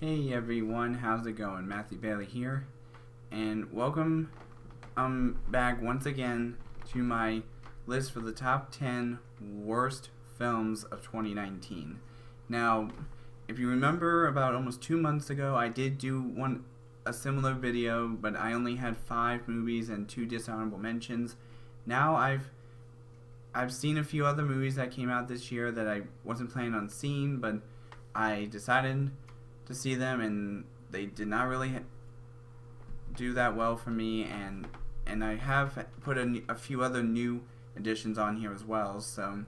Hey everyone, how's it going? Matthew Bailey here, and welcome back once again to my list for the top 10 worst films of 2019. Now, if you remember, about almost 2 months ago, I did do a similar video, but I only had 5 movies and 2 dishonorable mentions. Now I've seen a few other movies that came out this year that I wasn't planning on seeing, but I decided to see them, and they did not really do that well for me, and I have put a few other new additions on here as well. So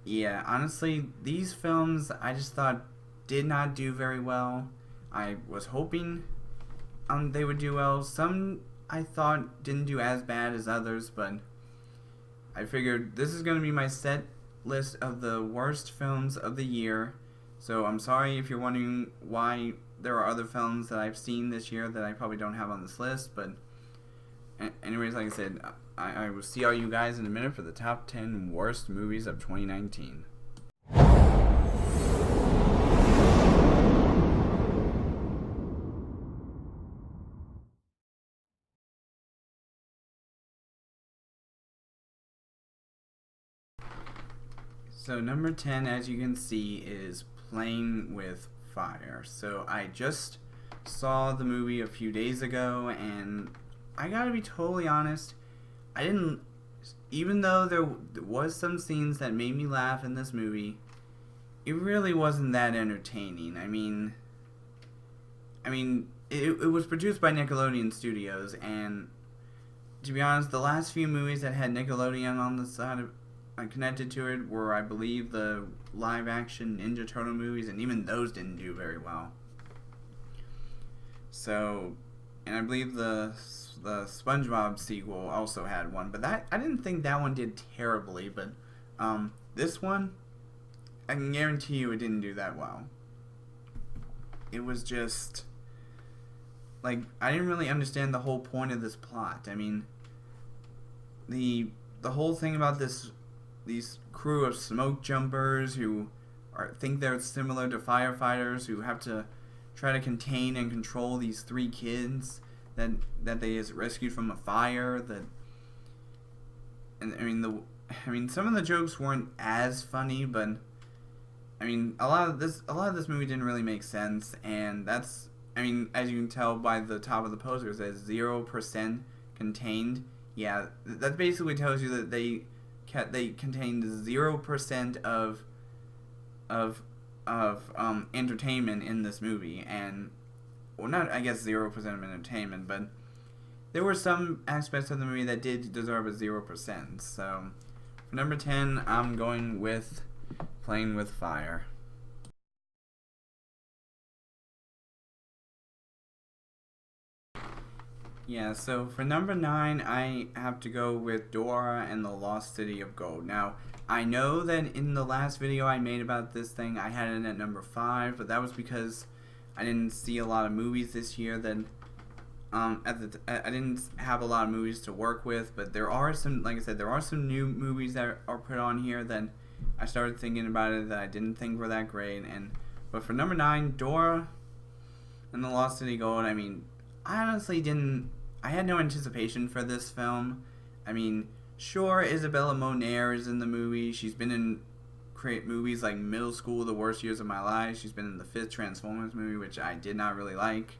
yeah, honestly, these films I just thought did not do very well. I was hoping they would do well. Some I thought didn't do as bad as others, but I figured this is going to be my set list of the worst films of the year. So I'm sorry if you're wondering why there are other films that I've seen this year that I probably don't have on this list. But anyways, like I said, I will see all you guys in a minute for the top 10 worst movies of 2019. So number 10, as you can see, is Playing with Fire. So I just saw the movie a few days ago, and I gotta be totally honest, I didn't, even though there was some scenes that made me laugh in this movie, it really wasn't that entertaining. I mean, it was produced by Nickelodeon Studios, and to be honest, the last few movies that had Nickelodeon on the side of connected to it were, I believe, the live-action Ninja Turtle movies, and even those didn't do very well. So, and I believe the SpongeBob sequel also had one, but I didn't think that one did terribly. But this one, I can guarantee you, it didn't do that well. It was just like, I didn't really understand the whole point of this plot. I mean, the whole thing about these crew of smoke jumpers who think they're similar to firefighters, who have to try to contain and control these 3 kids that they has rescued from a fire. Some of the jokes weren't as funny, but I mean, a lot of this movie didn't really make sense, and that's, as you can tell by the top of the poster, it says 0% contained. Yeah, that basically tells you that they contained 0% of entertainment in this movie, and well, not, I guess, 0% of entertainment, but there were some aspects of the movie that did deserve a 0%. So for number 10, I'm going with Playing with Fire. Yeah, so for number 9, I have to go with Dora and the Lost City of Gold. Now, I know that in the last video I made about this thing, I had it at number 5, but that was because I didn't see a lot of movies this year. That I didn't have a lot of movies to work with, but there are some, like I said, there are some new movies that are put on here that I started thinking about it that I didn't think were that great. But for number 9, Dora and the Lost City of Gold, I honestly I had no anticipation for this film. Sure, Isabella Moner is in the movie. She's been in movies like Middle School, The Worst Years of My Life. She's been in the 5th Transformers movie, which I did not really like.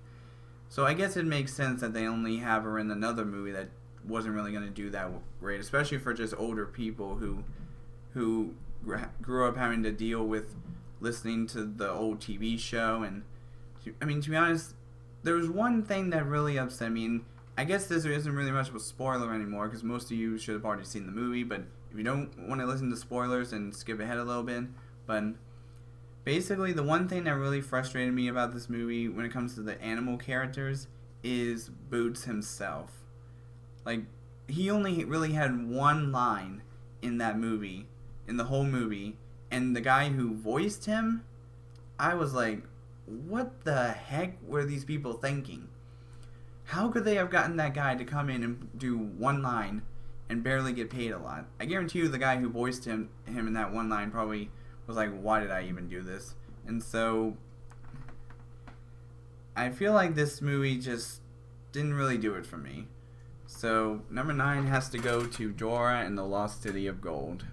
So I guess it makes sense that they only have her in another movie that wasn't really going to do that great, especially for just older people who grew up having to deal with listening to the old TV show. And to be honest, there was one thing that really upset me, and I guess this isn't really much of a spoiler anymore because most of you should have already seen the movie, but if you don't want to listen to spoilers, then skip ahead a little bit. But basically, the one thing that really frustrated me about this movie when it comes to the animal characters is Boots himself. Like, he only really had one line in that movie, in the whole movie, and the guy who voiced him, I was like, what the heck were these people thinking? How could they have gotten that guy to come in and do one line and barely get paid a lot? I guarantee you the guy who voiced him in that one line probably was like, why did I even do this? And so I feel like this movie just didn't really do it for me. So number 9 has to go to Dora and the Lost City of Gold.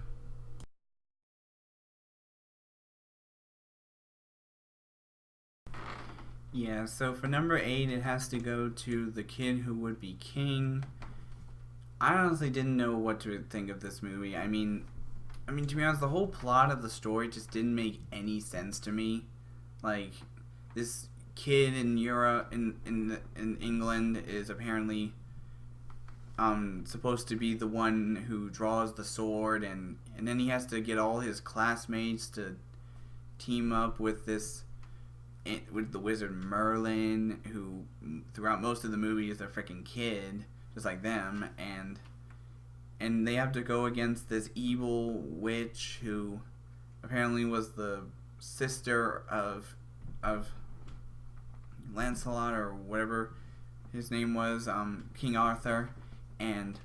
Yeah, so for number 8, it has to go to The Kid Who Would Be King. I honestly didn't know what to think of this movie. I mean, to be honest, the whole plot of the story just didn't make any sense to me. Like, this kid in Europe, in England, is apparently supposed to be the one who draws the sword, and then he has to get all his classmates to team up with the wizard Merlin, who throughout most of the movie is a freaking kid, just like them, and they have to go against this evil witch who apparently was the sister of Lancelot, or whatever his name was, King Arthur. And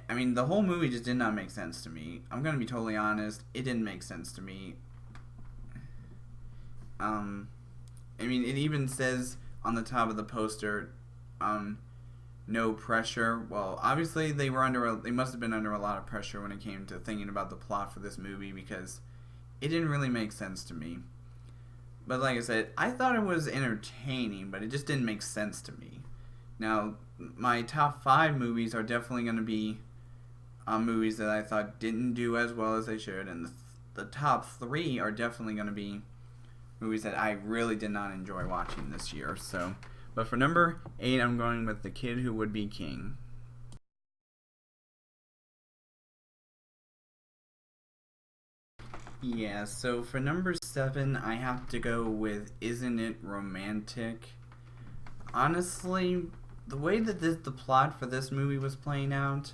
I mean, the whole movie just did not make sense to me. I'm gonna be totally honest, it didn't make sense to me. I mean, it even says on the top of the poster, no pressure. Well, obviously they must have been under a lot of pressure when it came to thinking about the plot for this movie, because it didn't really make sense to me. But like I said, I thought it was entertaining, but it just didn't make sense to me. Now, my top 5 movies are definitely going to be movies that I thought didn't do as well as they should, and the top 3 are definitely going to be movies that I really did not enjoy watching this year. So, but for number 8, I'm going with The Kid Who Would Be King. Yeah, so for number 7, I have to go with Isn't It Romantic? Honestly, the way that the plot for this movie was playing out,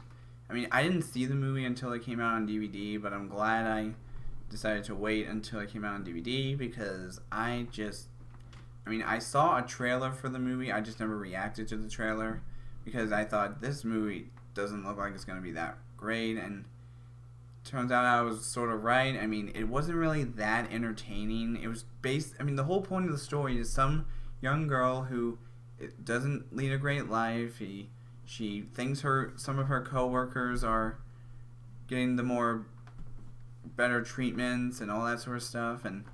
I mean, I didn't see the movie until it came out on DVD, but I'm glad I decided to wait until it came out on DVD, because I saw a trailer for the movie, I just never reacted to the trailer, because I thought this movie doesn't look like it's going to be that great, and turns out I was sort of right. I mean, it wasn't really that entertaining. It was the whole point of the story is some young girl who doesn't lead a great life. She thinks some of her coworkers are getting the better treatments and all that sort of stuff, and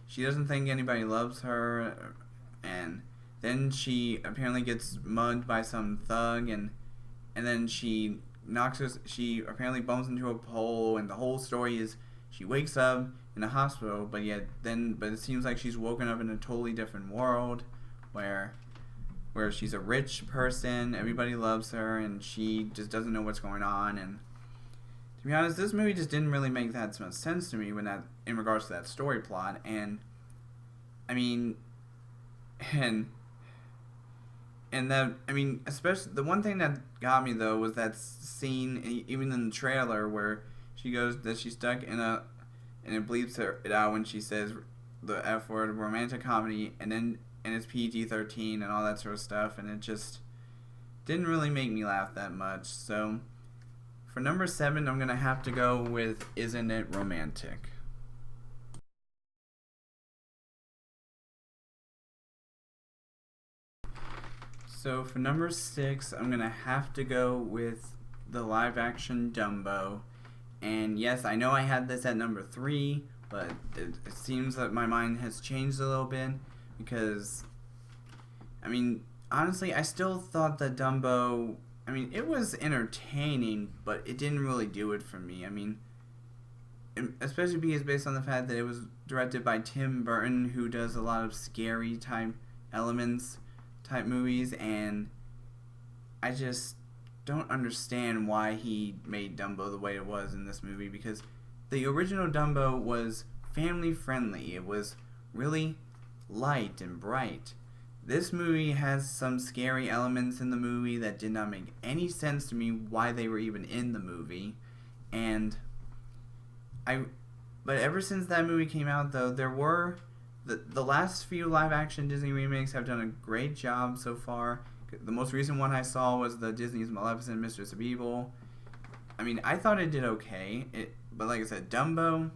she doesn't think anybody loves her, and then she apparently gets mugged by some thug, and then she apparently bumps into a pole, and the whole story is she wakes up in a hospital, but it seems like she's woken up in a totally different world where she's a rich person, everybody loves her, and she just doesn't know what's going on. And to be honest, this movie just didn't really make that much sense to me in regards to that story plot. And I mean, especially the one thing that got me though was that scene, even in the trailer, where she's stuck and it bleeps it out when she says the F word, romantic comedy, and it's PG-13 and all that sort of stuff, and it just didn't really make me laugh that much. So for number 7, I'm gonna have to go with Isn't It Romantic? So for number 6, I'm gonna have to go with the live-action Dumbo. And yes, I know I had this at number 3, but it seems that my mind has changed a little bit, because, I mean, honestly, I still thought that Dumbo, it was entertaining, but it didn't really do it for me. Especially because based on the fact that it was directed by Tim Burton, who does a lot of scary type movies, and I just don't understand why he made Dumbo the way it was in this movie, because the original Dumbo was family friendly. It was really light and bright. This movie has some scary elements in the movie that did not make any sense to me why they were even in the movie. But ever since that movie came out, though, the last few live-action Disney remakes have done a great job so far. The most recent one I saw was the Disney's Maleficent, Mistress of Evil. I thought it did okay, but like I said, Dumbo,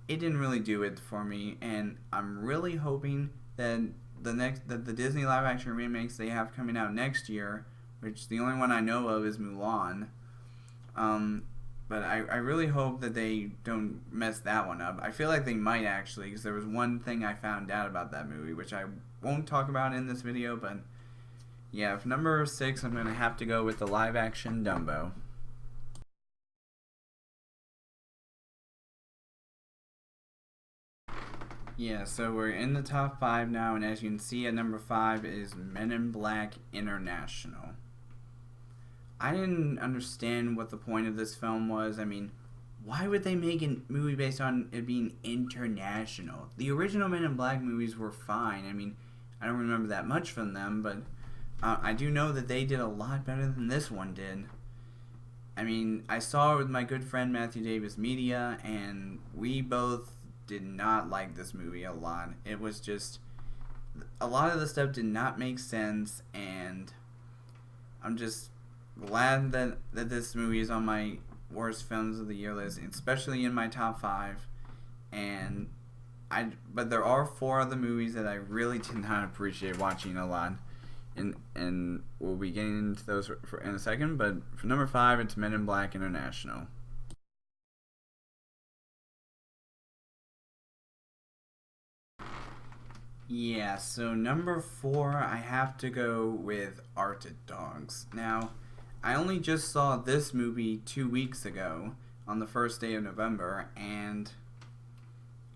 it didn't really do it for me, and I'm really hoping that the Disney live action remakes they have coming out next year, which the only one I know of is Mulan. But I really hope that they don't mess that one up. I feel like they might actually, because there was one thing I found out about that movie, which I won't talk about in this video, but yeah, for number 6, I'm going to have to go with the live action Dumbo. Yeah, so we're in the top 5 now, and as you can see at number 5 is Men in Black International. I didn't understand what the point of this film was. I mean, why would they make a movie based on it being international? The original Men in Black movies were fine. I mean, I don't remember that much from them, but I do know that they did a lot better than this one did. I mean, I saw it with my good friend Matthew Davis Media, and we both did not like this movie a lot. It was just, a lot of the stuff did not make sense, and I'm just glad that this movie is on my worst films of the year list, especially in my top 5. And but there are 4 other movies that I really did not appreciate watching a lot, and we'll be getting into those in a second. But for number 5, it's Men in Black International. Yeah, so number 4, I have to go with Arctic Dogs. Now, I only just saw this movie 2 weeks ago on the first day of November, and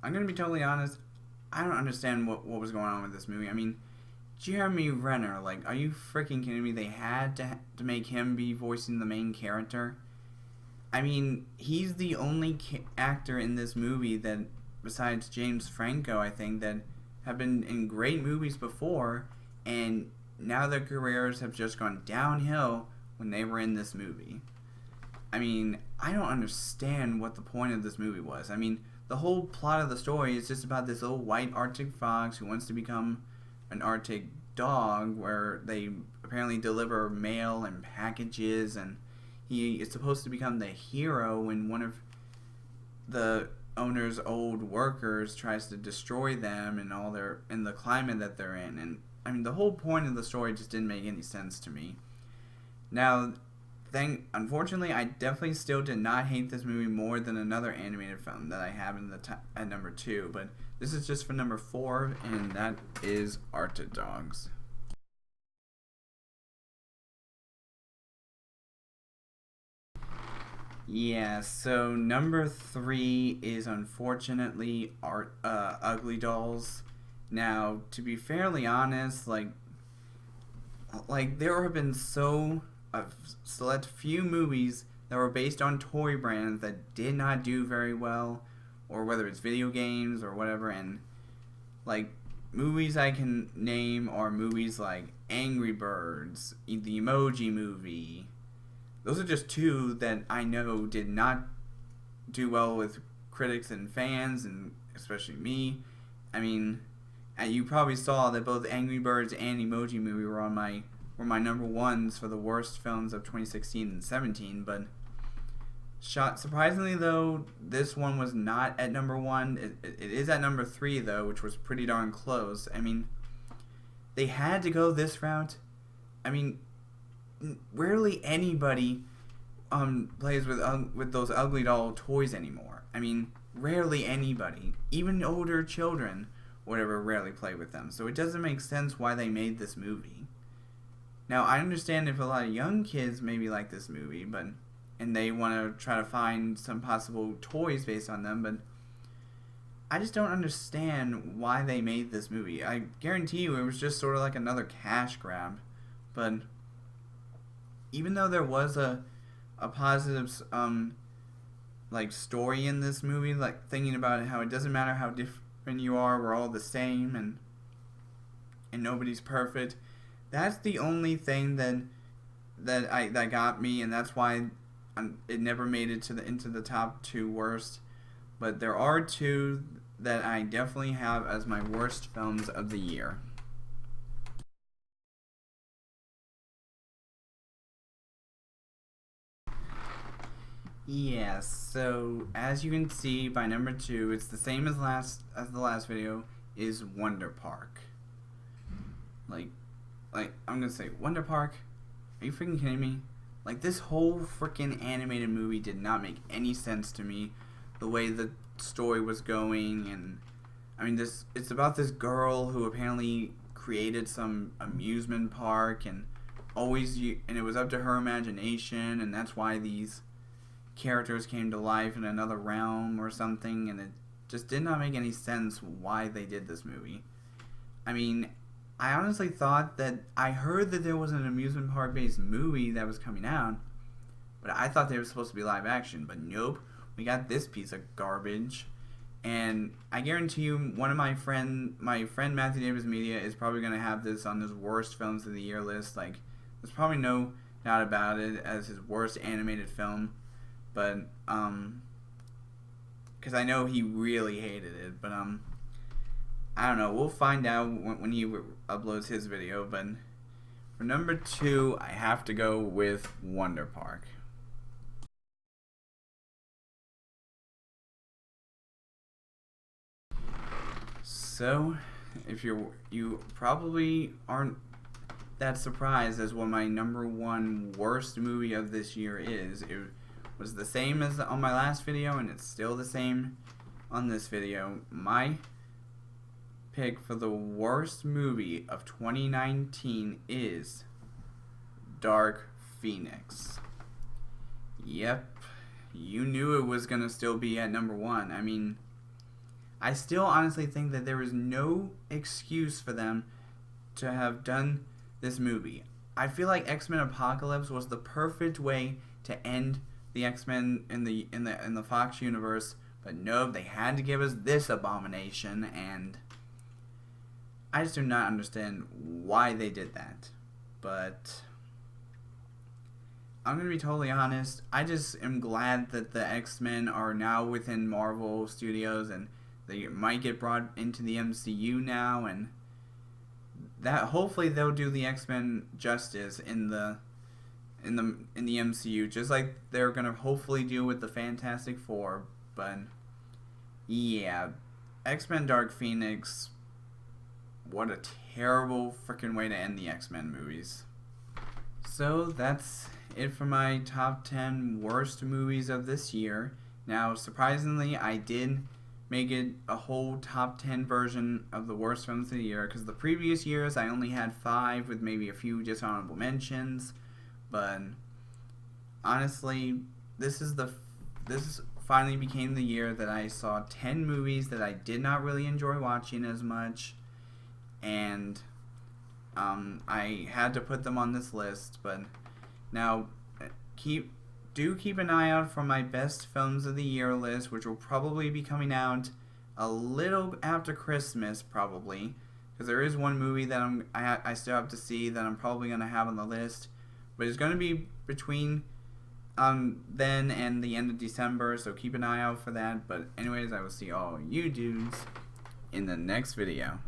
I'm going to be totally honest, I don't understand what was going on with this movie. I mean, Jeremy Renner, like, are you freaking kidding me? They had to make him be voicing the main character. I mean, he's the only actor in this movie that, besides James Franco, I think, that have been in great movies before, and now their careers have just gone downhill when they were in this movie. I mean, I don't understand what the point of this movie was. I mean, the whole plot of the story is just about this little white Arctic fox who wants to become an Arctic dog, where they apparently deliver mail and packages, and he is supposed to become the hero when one of the owner's old workers tries to destroy them and all in the climate that they're in. And I mean, the whole point of the story just didn't make any sense to me. Now, unfortunately, I definitely still did not hate this movie more than another animated film that I have in at number 2, but this is just for number 4, and that is Arctic Dogs. Yeah, so number 3 is unfortunately Ugly Dolls. Now, to be fairly honest, like there have been select few movies that were based on toy brands that did not do very well, or whether it's video games or whatever, and like movies I can name are movies like Angry Birds, the Emoji Movie. Those are just 2 that I know did not do well with critics and fans, and especially me. I mean, you probably saw that both Angry Birds and Emoji Movie were my number 1s for the worst films of 2016 and 17, but surprisingly though, this one was not at number 1. It is at number 3 though, which was pretty darn close. I mean, they had to go this route. I mean, rarely anybody plays with those ugly doll toys anymore. I mean, rarely anybody, even older children, whatever, rarely play with them. So it doesn't make sense why they made this movie. Now, I understand if a lot of young kids maybe like this movie, and they want to try to find some possible toys based on them, but I just don't understand why they made this movie. I guarantee you it was just sort of like another cash grab. But even though there was a positive like story in this movie, like thinking about how it doesn't matter how different you are, we're all the same, and nobody's perfect. That's the only thing that got me, and that's why it never made it into the top 2 worst. But there are 2 that I definitely have as my worst films of the year. Yes, so as you can see by number 2, it's the same as the last video, is Wonder Park. Like, I'm gonna say, Wonder Park? Are you freaking kidding me? Like, this whole freaking animated movie did not make any sense to me. The way the story was going, and I mean, it's about this girl who apparently created some amusement park, and and it was up to her imagination, and that's why these characters came to life in another realm or something, and it just did not make any sense why they did this movie. I mean, I honestly thought that I heard that there was an amusement park based movie that was coming out, but I thought they were supposed to be live action, but nope, we got this piece of garbage. And I guarantee you, one of my friend Matthew Davis Media is probably going to have this on his worst films of the year list. Like, there's probably no doubt about it as his worst animated film. But, because I know he really hated it. But, I don't know. We'll find out when he uploads his video. But for number 2, I have to go with Wonder Park. So, if you probably aren't that surprised as what my number 1 worst movie of this year is. It was the same as on my last video, and it's still the same on this video. My pick for the worst movie of 2019 is Dark Phoenix. Yep, you knew it was gonna still be at number 1. I mean, I still honestly think that there is no excuse for them to have done this movie. I feel like X-Men Apocalypse was the perfect way to end the X-Men in the Fox universe, but no, they had to give us this abomination, and I just do not understand why they did that. But I'm gonna be totally honest, I just am glad that the X-Men are now within Marvel Studios, and they might get brought into the MCU now, and that hopefully they'll do the X-Men justice in the MCU, just like they're gonna hopefully do with the Fantastic Four. But yeah, X-Men Dark Phoenix, what a terrible freaking way to end the X-Men movies. So that's it for my top 10 worst movies of this year. Now, surprisingly, I did make it a whole top 10 version of the worst films of the year, because the previous years I only had 5 with maybe a few dishonorable mentions. But honestly, this finally became the year that I saw 10 movies that I did not really enjoy watching as much, and I had to put them on this list. But now keep an eye out for my best films of the year list, which will probably be coming out a little after Christmas, probably, because there is one movie that I still have to see that I'm probably gonna have on the list, but it's gonna be between then and the end of December, so keep an eye out for that. But anyways, I will see all you dudes in the next video.